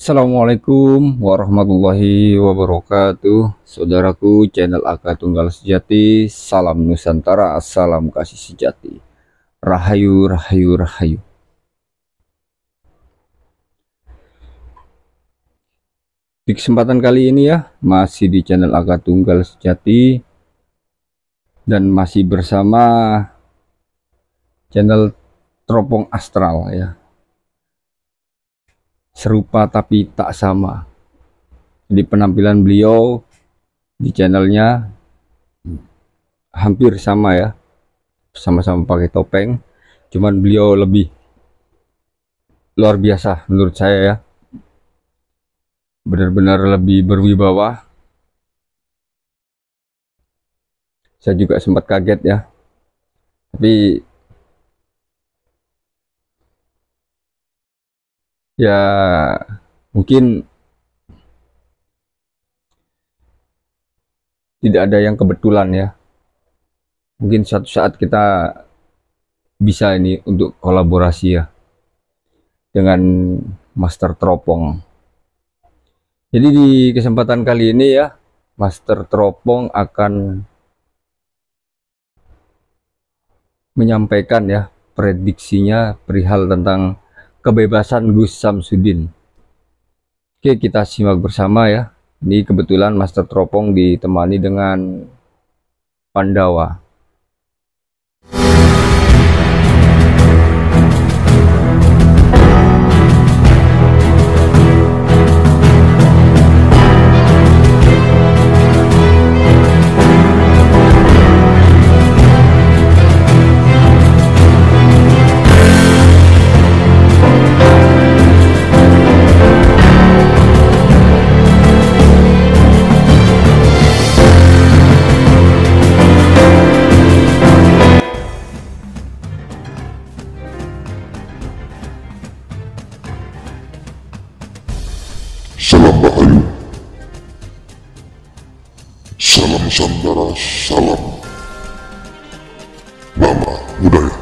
Assalamualaikum warahmatullahi wabarakatuh. Saudaraku, channel AK Tunggal Sejati. Salam Nusantara, salam kasih sejati. Rahayu, rahayu, rahayu. Di kesempatan kali ini ya, masih di channel AK Tunggal Sejati dan masih bersama channel Teropong Astral ya. Serupa tapi tak sama. Di penampilan beliau di channelnya hampir sama ya, sama-sama pakai topeng, cuman beliau lebih luar biasa menurut saya ya, benar-benar lebih berwibawa. Saya juga sempat kaget ya, tapi ya mungkin tidak ada yang kebetulan ya. Mungkin suatu saat kita bisa ini untuk kolaborasi ya dengan Master Teropong. Jadi di kesempatan kali ini ya, Master Teropong akan menyampaikan ya prediksinya perihal tentang kebebasan Gus Samsudin. Oke, kita simak bersama ya. Ini kebetulan Master Teropong ditemani dengan Pandawa. Salam Rahayu, salam Nusantara, salam nama budaya.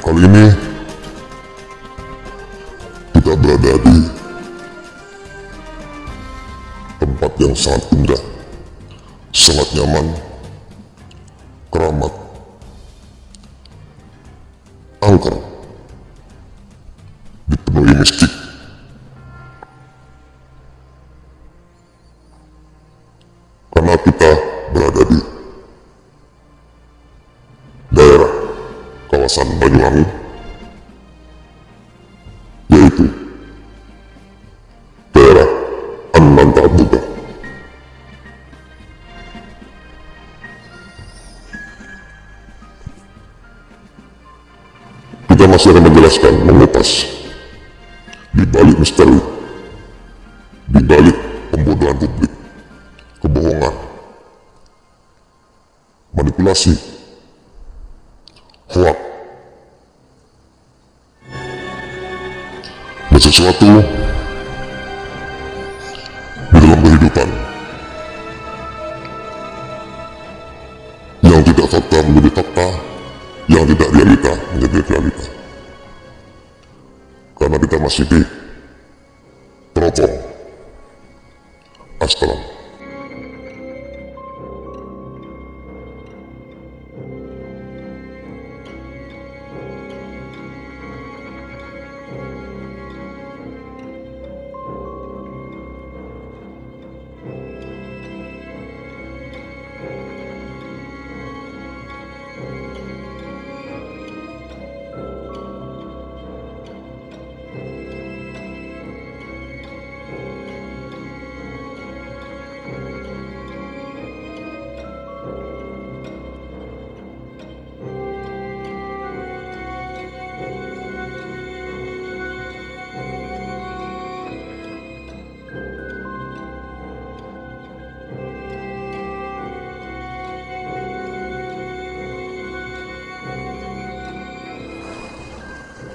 Kali ini kita berada di tempat yang sangat indah, sangat nyaman, keramat, angker, dipenuhi mistik. Karena kita berada di daerah kawasan Banyuwangi, yaitu daerah Anantabuga. Kita masih akan menjelaskan, mengupas di balik misteri, di balik pembodohan publik, kebohongan, manipulasi, hoak, dan sesuatu di dalam kehidupan yang tidak fakta menjadi fakta, yang tidak realita menjadi realita. Karena kita masih di Teropong Astral.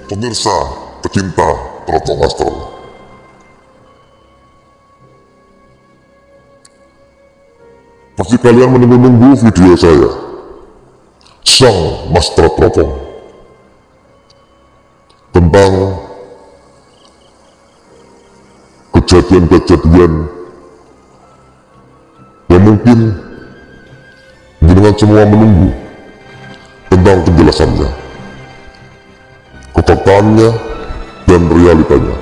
Pemirsa pecinta Teropong Astral, pasti kalian menunggu-nunggu video saya, Sang Master Teropong, tentang kejadian-kejadian yang mungkin dengan semua menunggu tentang penjelasannya, kefaktaannya, dan realitanya.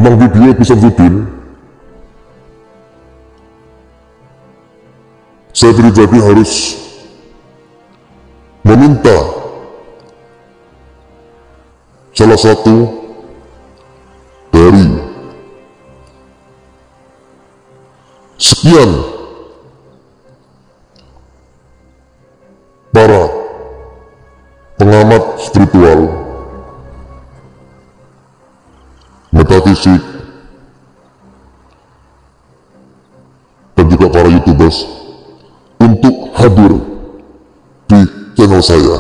Tentang video episode rutin, saya pribadi harus meminta salah satu dari sekian para pengamat spiritual, metafisik, dan juga para YouTubers untuk hadir di channel saya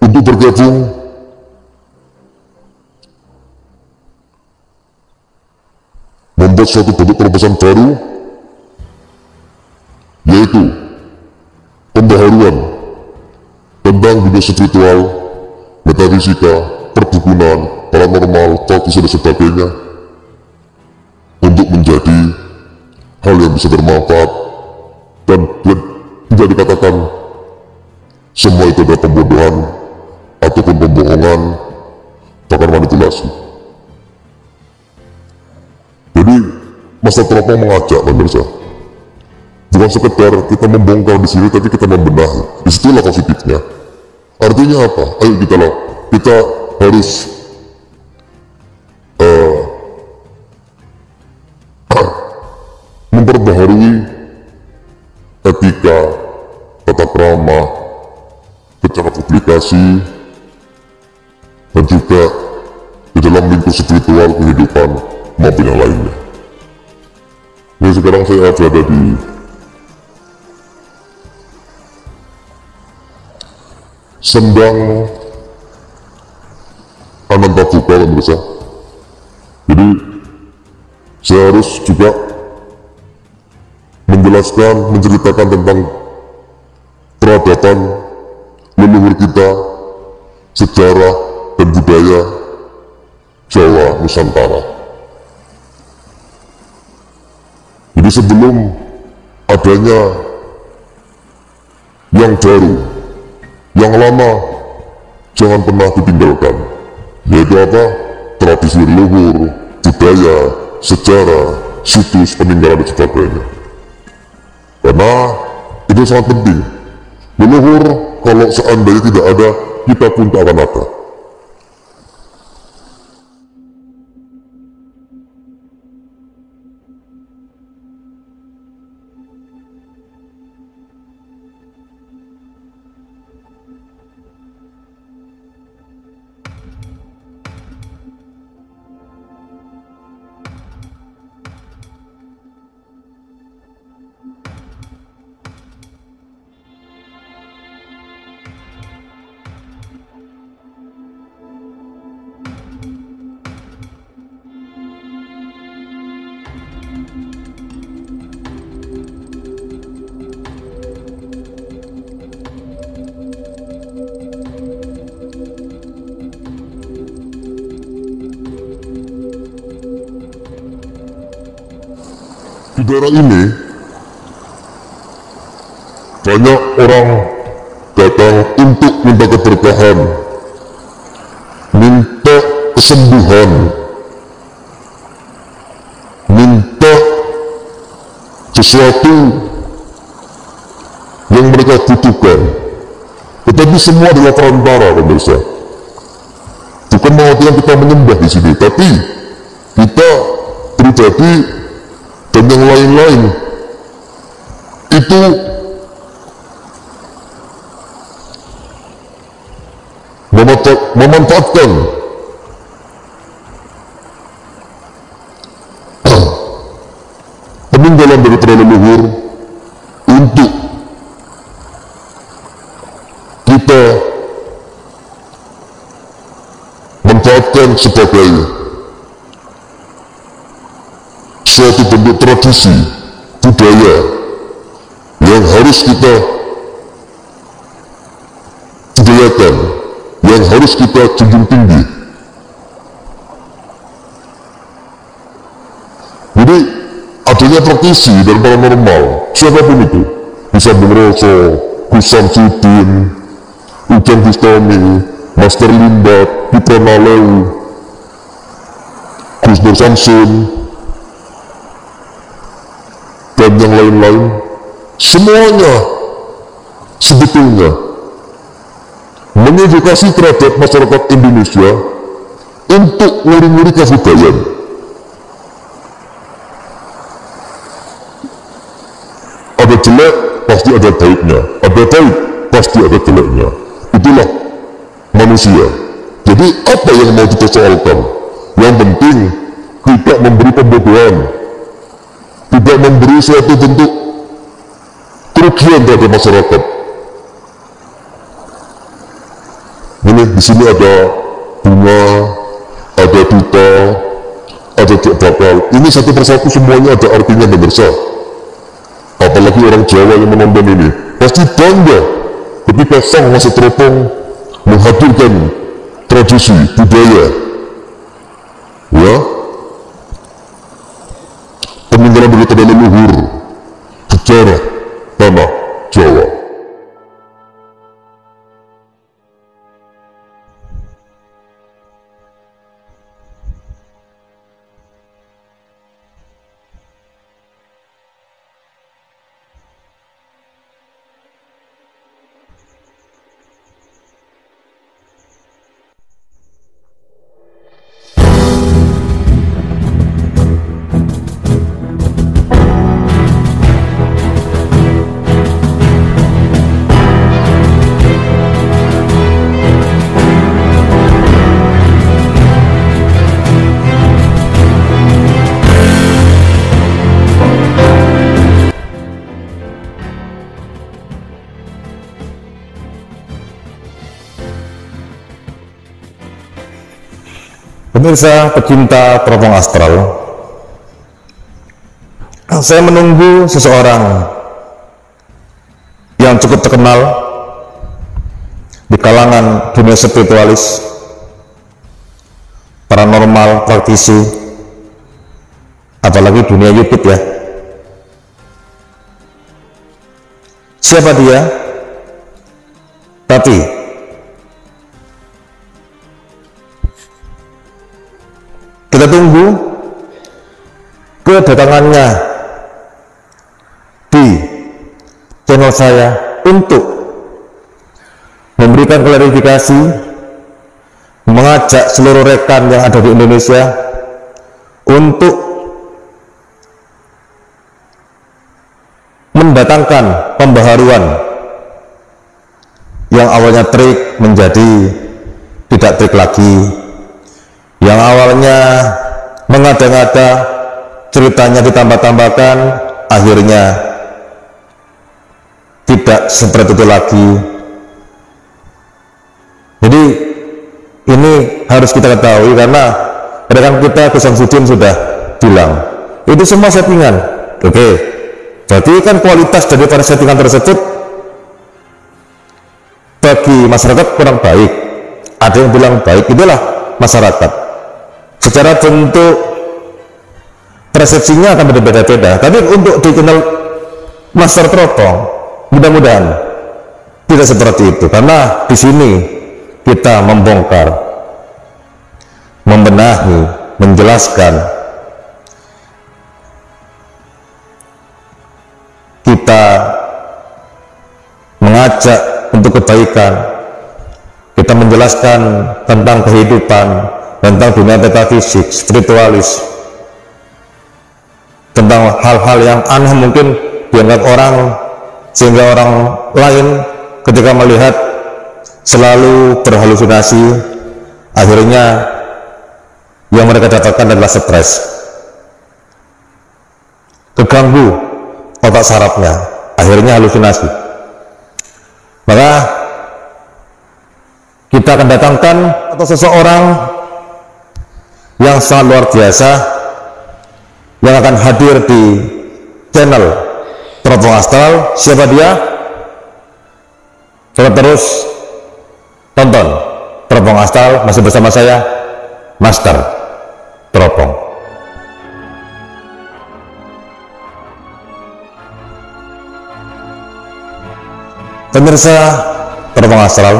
untuk bergabung membuat suatu bentuk terobosan baru, yaitu pembaharuan tentang dunia spiritual, metafisika, perdukunan, paranormal, talkies, dan sebagainya, untuk menjadi hal yang bisa bermanfaat dan tidak dikatakan semua itu adalah pembodohan ataupun pembohongan, bahkan manipulasi. Jadi Master Teropong mengajak pemirsa, bukan sekedar kita membongkar di sini, tapi kita membenahi. Disitulah positifnya. Artinya apa? Ayo kita harus memperbaharui etika, tata krama, cara publikasi, dan juga di dalam lingkup spiritual kehidupan maupun yang lainnya. Ini sekarang saya berada di Sendang Anantabuka, pemirsa. Jadi saya harus juga menjelaskan, menceritakan tentang peradaban leluhur kita, sejarah dan budaya Jawa Nusantara. Jadi sebelum adanya yang baru, yang lama jangan pernah ditinggalkan, yaitu apa? Tradisi leluhur, budaya, sejarah, situs peninggalan dan sebagainya. Karena itu sangat penting. Leluhur kalau seandainya tidak ada, kita pun tak akan ada. Di daerah ini banyak orang datang untuk minta keberkahan, minta kesembuhan, minta sesuatu yang mereka butuhkan. Tetapi semua adalah perantara, pemirsa. Bukan mengartikan kita menyembah di sini, tapi kita pribadi dan yang lain-lain itu memanfaatkan peninggalan dari para leluhur untuk kita manfaatkan sebagai suatu bentuk tradisi budaya yang harus kita budayakan, yang harus kita junjung tinggi. Jadi adanya praktisi dan paranormal, siapapun itu, bisa Bung Roso, Gus Samsudin, Ujang Bustami, Master Limbat, Putra Naleu, Gus Nur Samsun, dan yang lain-lain, semuanya sebetulnya mengedukasi terhadap masyarakat Indonesia untuk nguri-nguri kebudayaan. Ada jelek, pasti ada baiknya. Ada baik, pasti ada jeleknya. Itulah manusia. Jadi apa yang mau dipersoalkan? Yang penting tidak memberi pembodohan, tidak memberi suatu bentuk kerugian terhadap masyarakat. Ini di sini ada bunga, ada duta, ada cek bakal. Ini satu persatu semuanya ada artinya pemirsa. Apalagi orang Jawa yang menonton ini pasti bangga ketika sang Mas Teropong menghadirkan tradisi budaya, ya, peninggalan dari tanah leluhur, sejarah tanah Jawa. Pemirsa pecinta teropong astral, saya menunggu seseorang yang cukup terkenal di kalangan dunia spiritualis, paranormal, praktisi, apalagi dunia YouTube ya. Siapa dia? Tapi kita tunggu kedatangannya di channel saya untuk memberikan klarifikasi, mengajak seluruh rekan yang ada di Indonesia untuk mendatangkan pembaharuan yang awalnya trik menjadi tidak trik lagi, yang awalnya mengada-ngada ceritanya ditambah-tambahkan, akhirnya tidak seperti itu lagi. Jadi ini harus kita ketahui, karena rekan kita Gus Samsudin sudah bilang itu semua settingan. Oke, berarti kan kualitas dari para settingan tersebut bagi masyarakat kurang baik. Ada yang bilang baik, itulah masyarakat. Secara bentuk persepsinya akan berbeda-beda, tapi untuk di channel Master Teropong mudah-mudahan tidak seperti itu, karena di sini kita membongkar, membenahi, menjelaskan, kita mengajak untuk kebaikan, kita menjelaskan tentang kehidupan, tentang dunia metafisik, spiritualis, tentang hal-hal yang aneh mungkin dianggap orang, sehingga orang lain ketika melihat selalu berhalusinasi, akhirnya yang mereka dapatkan adalah stres, keganggu otak sarafnya, akhirnya halusinasi. Maka kita akan datangkan atau seseorang yang sangat luar biasa, yang akan hadir di channel Teropong Astral. Siapa dia? Coba terus tonton Teropong Astral, masih bersama saya, Master Teropong. Pemirsa Teropong Astral,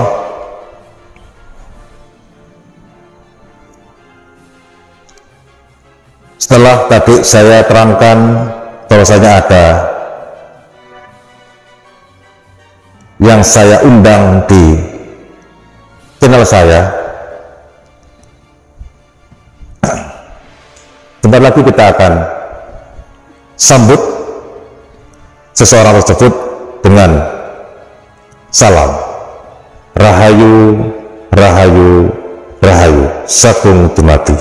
setelah tadi saya terangkan bahwasanya ada yang saya undang di channel saya, bentar lagi kita akan sambut seseorang tersebut dengan salam Rahayu, Rahayu, Rahayu, Sagung Dumadi.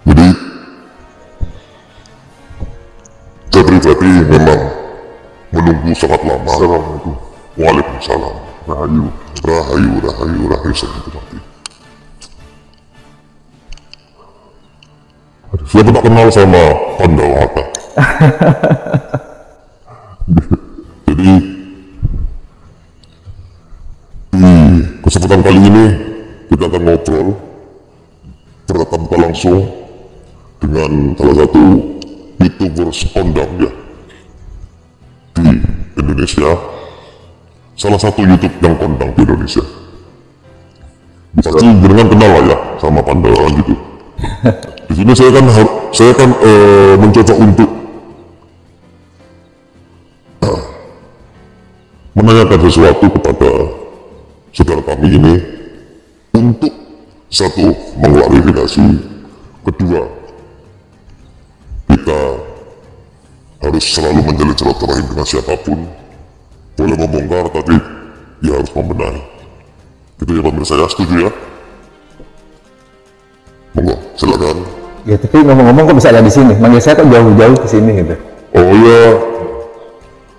Jadi saya pribadi memang menunggu sangat lama. Assalamualaikum. Waalaikumsalam. Rahayu, Rahayu, Rahayu, Rahayu, Sagung Dumadi. Saya pernah kenal sama Pandawa Haka. Jadi di kesempatan kali ini kita akan ngobrol bertatap muka langsung dengan salah satu YouTubers kondang ya di Indonesia, salah satu YouTube yang kondang di Indonesia. Pasti jenengan kenal lah ya sama Pandawa gitu. Di sini saya kan mencoba untuk menanyakan sesuatu kepada saudara kami ini, untuk satu, mengklarifikasi, kedua, kita harus selalu menjalin silaturahim dengan siapapun, boleh membongkar tapi ya harus membenahi. Gitu ya pemirsa ya, setuju ya? Monggo, silakan. Ya tapi ngomong-ngomong kok bisa ada di sini? Manggil saya kok jauh-jauh ke sini gitu? Oh iya,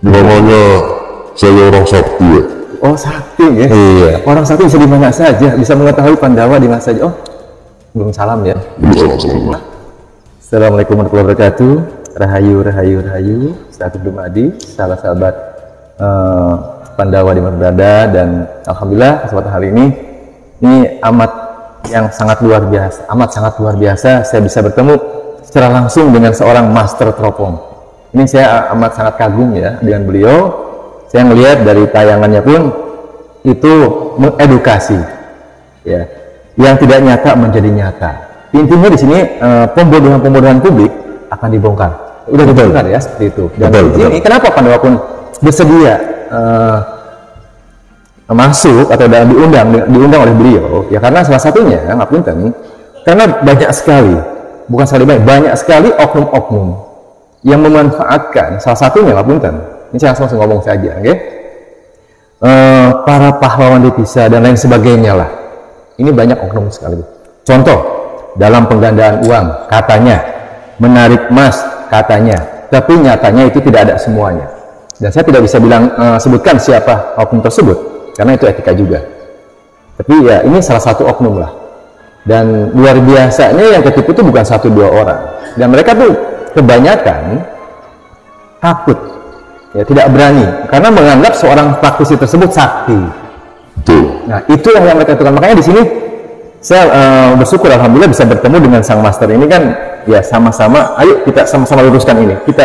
namanya saya orang Sabtu ya. Oh sakti ya? Iya. Orang sakti bisa di mana saja, bisa mengetahui Pandawa di mana saja. Oh, belum salam ya. Assalamualaikum. Assalamualaikum warahmatullahi wabarakatuh. Rahayu, Rahayu, Rahayu, Sagung Dumadi, salah sahabat Pandawa di mana berada, dan alhamdulillah kesempatan hari ini amat yang sangat luar biasa, amat sangat luar biasa. Saya bisa bertemu secara langsung dengan seorang Master Teropong. Ini saya amat sangat kagum ya dengan beliau. Saya melihat dari tayangannya pun itu mengedukasi, ya, yang tidak nyata menjadi nyata. Intinya di sini pembodohan publik akan dibongkar. Udah dibongkar ya seperti itu. Dan betul. Ini kenapa Pandawa pun bersedia masuk atau diundang oleh beliau? Ya karena salah satunya, ngapunten, karena banyak sekali, bukan sekali banyak sekali oknum-oknum yang memanfaatkan, salah satunya ngapunten. Ini saya langsung ngomong saja, oke? Para pahlawan devisa dan lain sebagainya lah. Ini banyak oknum sekali. Contoh, dalam penggandaan uang, katanya menarik emas, katanya, tapi nyatanya itu tidak ada semuanya. Dan saya tidak bisa bilang sebutkan siapa oknum tersebut, karena itu etika juga. Tapi ya ini salah satu oknum lah. Dan luar biasanya yang ketipu itu bukan 1-2 orang. Dan mereka tuh kebanyakan takut. Ya, tidak berani karena menganggap seorang praktisi tersebut sakti. Nah, itu yang mereka lakukan. Makanya di sini saya bersyukur alhamdulillah bisa bertemu dengan sang master ini kan, ya sama-sama. Ayo kita sama-sama luruskan ini. Kita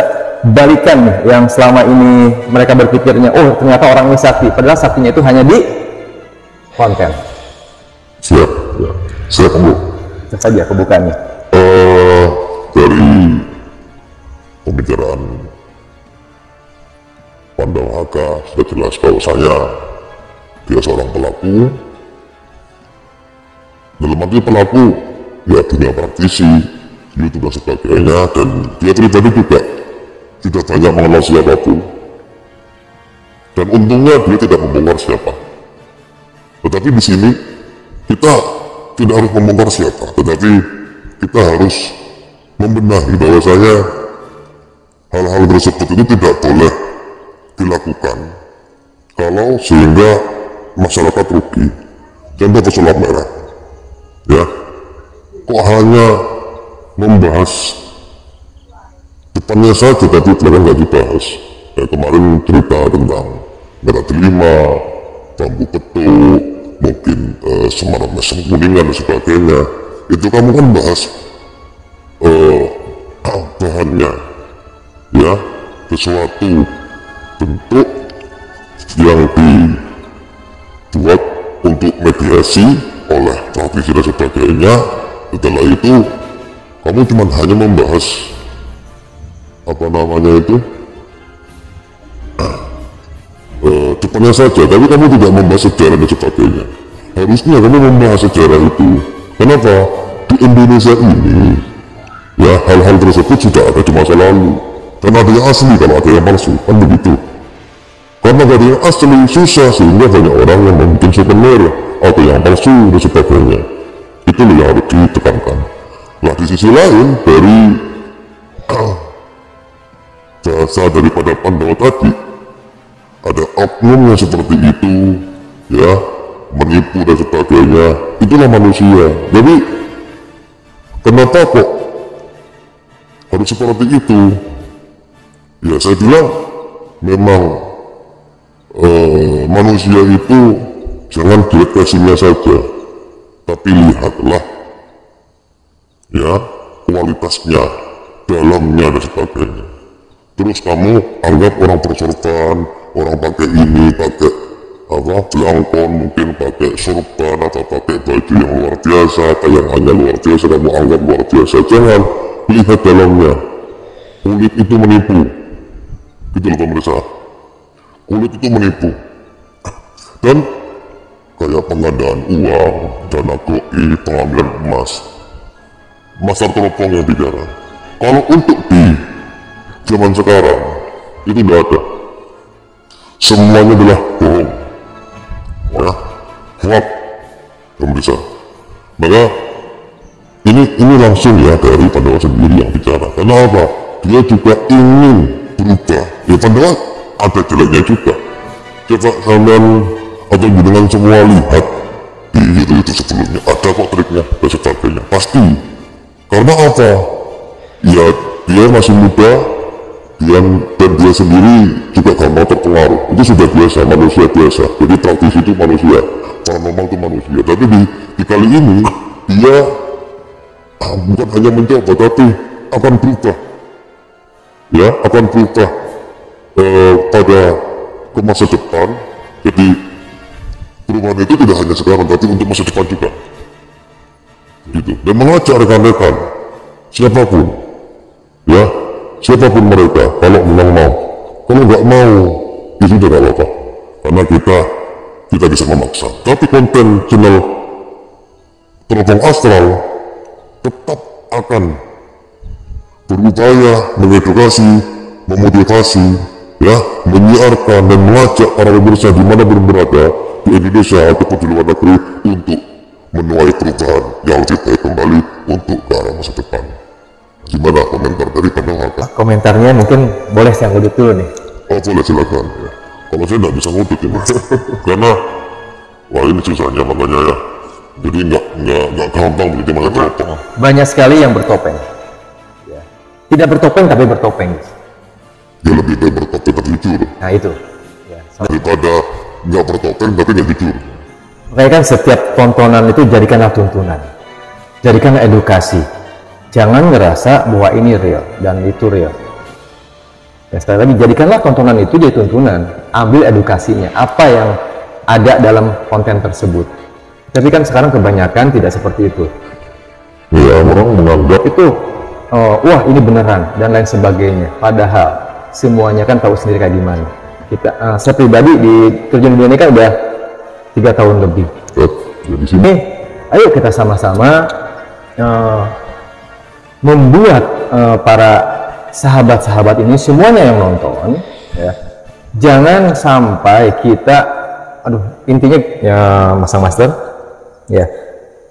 balikan nih yang selama ini mereka berpikirnya, oh ternyata orang ini sakti. Padahal saktinya itu hanya di konten. Siap, ya. Siap Bu. Itu saja pembukaannya. Dari pembicaraan Pandawa Haka sudah jelas bahwa dia seorang pelaku. Dalam arti pelaku ya dunia praktisi, YouTube dan sebagainya, dan dia pribadi juga tidak banyak mengenal siapapun. Dan untungnya dia tidak membongkar siapa. Tetapi di sini kita tidak harus membongkar siapa, tetapi kita harus membenahi bahwasanya hal-hal tersebut itu tidak boleh dilakukan kalau sehingga masyarakat rugi. Contoh pesulap merah ya, kok hanya membahas depannya saja tapi belakang nggak dibahas. Kemarin cerita tentang merah delima, bambu petuk, mungkin semarak mesem kuningan dan sebagainya. Itu kamu kan bahas bahannya, ya, sesuatu bentuk yang dibuat untuk mediasi oleh praktisi dan sebagainya. Setelah itu kamu cuma hanya membahas apa namanya itu depannya saja, tapi kamu tidak membahas sejarah dan sebagainya. Harusnya kamu membahas sejarah itu. Kenapa? Di Indonesia ini ya hal-hal tersebut sudah ada di masa lalu, dan ada yang asli kalau ada yang palsu, kan begitu. Karena ada yang asli susah, sehingga banyak orang yang membuat souvenir atau yang palsu dan sebagainya. Itu yang harus ditekankan. Nah, di sisi lain dari bahasa daripada Pandawa tadi, ada oknum yang seperti itu, ya, menipu dan sebagainya. Itulah manusia. Jadi kenapa kok harus seperti itu? Ya saya bilang memang manusia itu jangan dilihat kasihnya saja, tapi lihatlah ya kualitasnya, dalamnya dan sebagainya. Terus kamu anggap orang bersorban, orang pakai ini, pakai apa, belangkon, mungkin pakai sorban atau pakai baju yang luar biasa, tayangannya luar biasa, kamu anggap luar biasa. Jangan, lihat dalamnya. Kulit itu menipu, gitu loh pemirsa. Kulit itu menipu. Dan kayak penggandaan uang, dana goib, pengambilan emas, Master Teropong yang bicara. Kalau untuk di zaman sekarang itu tidak ada, semuanya adalah bohong, ya, hoax, pemirsa. Maka ini langsung ya dari Pandawa sendiri yang bicara. Kenapa? Dia juga ingin berubah. Ya Pandawa ada jeleknya juga. Coba kalian atau dengan semua lihat di itu sebelumnya ada kok triknya dan sebagainya. Pasti. Karena apa? Ya dia masih muda, dan dia sendiri juga gampang terpengaruh. Itu sudah biasa, manusia biasa. Jadi praktisi itu manusia, paranormal itu manusia. Tapi di kali ini dia bukan hanya mencoba, tapi akan berubah, ya, akan berubah pada ke masa depan. Jadi perubahan itu tidak hanya sekarang, tapi untuk masa depan juga, gitu. Dan mengajak rekan-rekan siapapun, ya, siapapun mereka, kalau memang mau, kalau nggak mau, ya sudah nggak apa-apa, karena kita bisa memaksa. Tapi konten channel Teropong Astral tetap akan berupaya mengedukasi, memotivasi, ya, menyiarkan dan mengajak para pemirsa dimanapun berada di Indonesia ataupun di luar negeri untuk menuai perubahan yang lebih baik kembali untuk ke arah masa depan. Gimana komentar dari Pandawa? Komentarnya mungkin boleh saya ngudut dulu nih. Oh boleh, silakan. Ya. Kalau saya nggak bisa ngudut ini, karena wah ini susahnya makanya ya. Jadi nggak gampang begitu masa teropong. Banyak sekali yang bertopeng. Ya. Tidak bertopeng tapi bertopeng. Ya lebih baik bertopeng tapi jujur. Nah itu. Ya, daripada nggak bertopeng tapi nggak jujur. Makanya kan setiap tontonan itu jadikanlah tuntunan, jadikanlah edukasi. Jangan ngerasa bahwa ini real dan itu real. Ya, sekali lagi, jadikanlah tontonan itu jadi tuntunan. Ambil edukasinya, apa yang ada dalam konten tersebut. Tapi kan sekarang kebanyakan tidak seperti itu. Ya, orang menganggap Itu, wah ini beneran, dan lain sebagainya. Padahal, semuanya kan tahu sendiri kayak gimana. Saya pribadi di terjun dunia ini kan udah 3 tahun lebih. ya, di sini. Ayo kita sama-sama membuat para sahabat-sahabat ini semuanya yang nonton, ya, jangan sampai kita, intinya ya Mas Master, ya,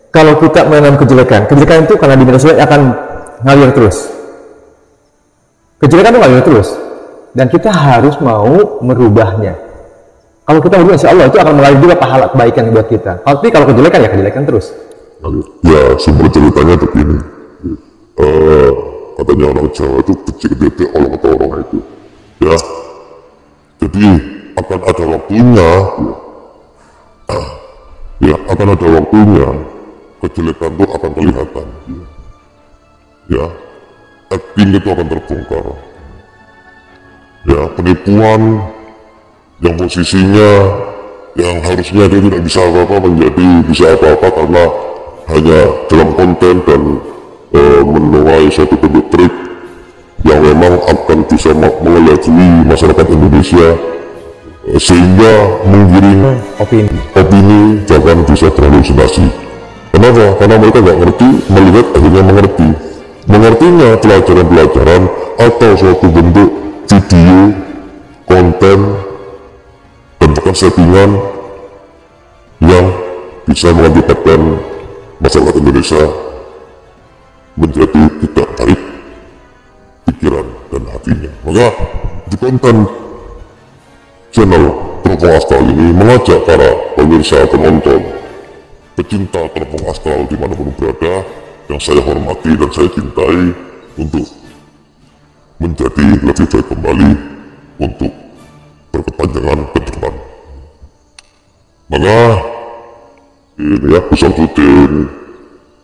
kalau kita menanam kejelekan itu karena di media sosial akan ngalir terus. Kejelekan itu ngalir terus, dan kita harus mau merubahnya. Kalau kita merubah, insya Allah itu akan mengalir juga pahala kebaikan buat kita. Tapi kalau kejelekan, ya kejelekan terus. Ya, sumber ceritanya begini. Kata katanya orang Jawa itu kecil gede orang atau orang itu ya. Jadi akan ada waktunya ya, akan ada waktunya kejelekan itu akan kelihatan ya, acting itu akan terbongkar ya, penipuan yang posisinya yang harusnya dia tidak bisa apa-apa menjadi bisa apa-apa karena hanya dalam konten dan menuai suatu bentuk trik yang memang akan bisa mengelabui masyarakat Indonesia sehingga menggiring opini bahkan bisa berhalusinasi. Kenapa? Karena mereka nggak ngerti, melihat akhirnya mengertinya pelajaran-pelajaran atau suatu bentuk video, konten, dan bahkan settingan yang bisa mengakibatkan masyarakat Indonesia menjadi tidak baik pikiran dan hatinya. Maka di konten channel Teropong Astral ini mengajak para pemirsa, penonton, pecinta teropong astral dimanapun berada yang saya hormati dan saya cintai untuk menjadi lebih baik kembali untuk berkepanjangan ke depan. Maka ini ya Besamsudin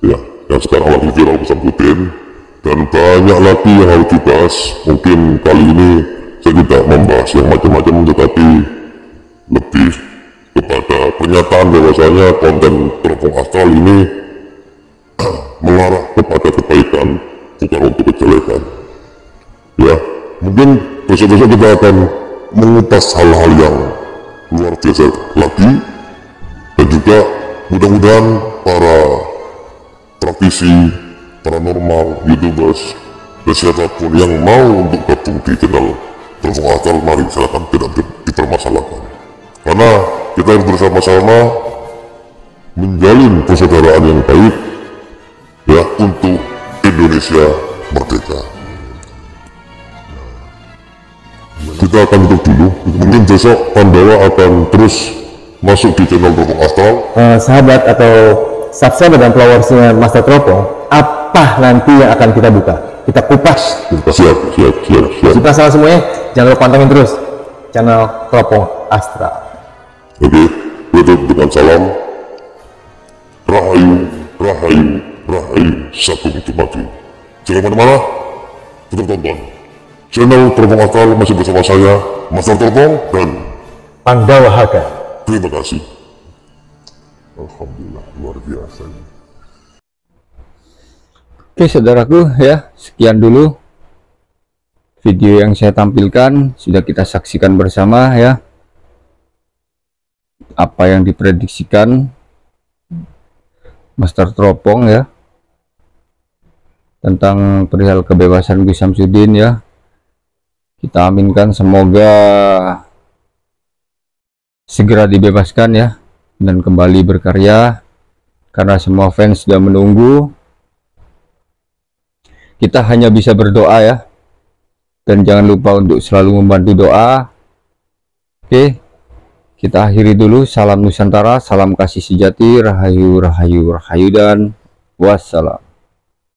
ya, yang sekarang lagi viral Besamsudin, dan banyak lagi yang harus dibahas. Mungkin kali ini saya tidak membahas yang macam-macam, tetapi lebih kepada pernyataan bahwasanya konten Teropong Astral ini mengarah kepada kebaikan bukan untuk kejelekan ya. Mungkin besok-besok kita akan mengupas hal-hal yang luar biasa lagi, dan juga mudah-mudahan para praktisi paranormal, youtubers, dan siapapun yang mau untuk gabung di channel Teropong Astral, mari silakan, tidak dipermasalahkan, karena kita harus bersama-sama menjalin persaudaraan yang baik ya untuk Indonesia merdeka. Kita akan tutup dulu, mungkin besok Pandawa akan terus masuk di channel Teropong Astral. Sahabat atau subscriber dan followersnya Master Teropong, apa nanti yang akan kita buka? Kita kupas. Siap. Kita salah semuanya, jangan lupa pantengin terus channel Teropong Astral. Oke, tutup dengan salam Rahayu, Rahayu, Rahayu, Sagung Dumadi. Jangan kemana-mana, tetap tonton channel Teropong Astral, masih bersama saya Master Teropong dan Pandawa Haga. terima kasih. Alhamdulillah, luar biasa. Oke saudaraku ya, sekian dulu video yang saya tampilkan, sudah kita saksikan bersama ya apa yang diprediksikan Master Teropong ya tentang perihal kebebasan Besamsudin ya. Kita aminkan semoga segera dibebaskan ya dan kembali berkarya, karena semua fans sudah menunggu. Kita hanya bisa berdoa ya, dan jangan lupa untuk selalu membantu doa. Oke, kita akhiri dulu. Salam Nusantara, salam kasih sejati, rahayu, rahayu, rahayu, dan wassalam.